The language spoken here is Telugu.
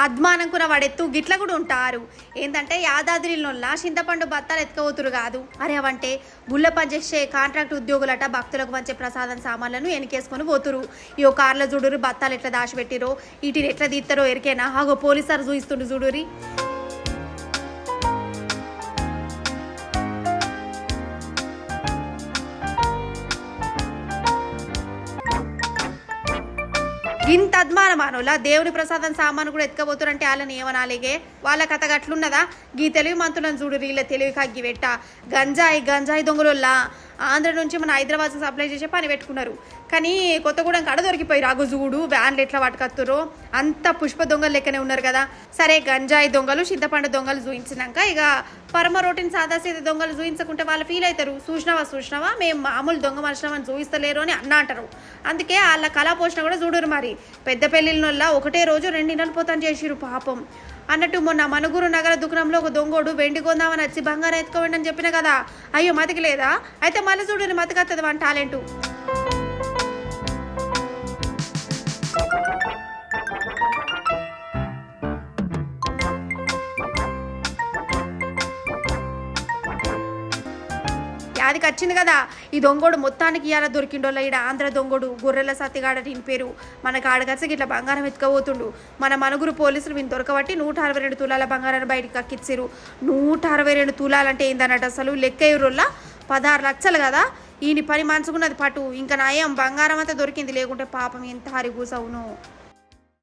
అద్మానంకున వాడెత్తు గిట్ల కూడా ఉంటారు. ఏంటంటే యాదాద్రిలోల్లా చింతపండు బత్తాలు ఎత్తుకపోతురు కాదు. అరే అవంటే గుళ్ళ పనిచేసే కాంట్రాక్ట్ ఉద్యోగులట భక్తులకు పంచే ప్రసాదం సామాన్లను ఎనికేసుకొని పోతురు. ఈ కార్ల చూడురు బత్తాలు ఎట్లా దాచిపెట్టిరో, వీటిని ఎట్లా తీస్తారో ఎరికేనా. ఆగో పోలీసారు చూయిస్తుండు చూడురి. ఇంత అద్మానమానుల దేవుని ప్రసాదం సామాను కూడా ఎత్తుకపోతురంటే వాళ్ళని ఏమనాలిగే. వాళ్ళ కథ గట్లున్నదా. గీ తెలివి మంతులను చూడు, వీళ్ళ తెలివి కగ్గి పెట్ట. గంజాయి దొంగలుల్లా ఆంధ్ర నుంచి మన హైదరాబాద్ సప్లై చేసే పని పెట్టుకున్నారు. కానీ కొత్తగూడెం కాడ దొరికిపోయి రాగుజూడు వ్యాన్లు ఎట్లా పట్టుకత్తురో. అంత పుష్ప దొంగలు లెక్కనే ఉన్నారు కదా. సరే గంజాయి దొంగలు చింతపండు దొంగలు చూయించినాక ఇక పరమ రోటిని సాదాసీద దొంగలు చూయించకుంటే వాళ్ళు ఫీల్ అవుతారు. చూసినావా మేము మామూలు దొంగ మనుషులమని చూయిస్తలేరు అని అన్న అంటారు. అందుకే వాళ్ళ కళా పోషణ కూడా చూడరు. మరి పెద్ద పెళ్లిళ్ళ ఒకటే రోజు 2 నెలలు పోతాను చేసిరు పాపం. అన్నట్టు మొన్న మనుగురు నగర దుకాణంలో ఒక దొంగోడు వెండి కొందామని వచ్చి బంగారం ఎత్తుకోవండి అని చెప్పిన కదా. అయ్యో మతికి లేదా. అయితే మళ్ళీ చూడరు మతికత్తది మన టాలెంటు. యాదికి వచ్చింది కదా ఈ దొంగోడు. మొత్తానికి ఇవాళ దొరికిండోళ్ళ ఈడ ఆంధ్ర దొంగోడు గొర్రెల సత్తిగాడ దీని పేరు. మనకు ఆడగచ్చకి ఇట్లా బంగారం ఎత్తుకపోతుండు. మన మనుగురు పోలీసులు వీని దొరకబట్టి 162 తులాల బంగారాన్ని బయటికి కక్కిచ్చిరు. 162 తులాలంటే ఏందన్నట్టు అసలు లెక్కయ్యూరోళ్ళ 16 లక్షలు కదా. ఈయన పని మంచుకున్నది పటు. ఇంకా నయం బంగారం అంతా దొరికింది, లేకుంటే పాపం ఎంత హరిగూసవును.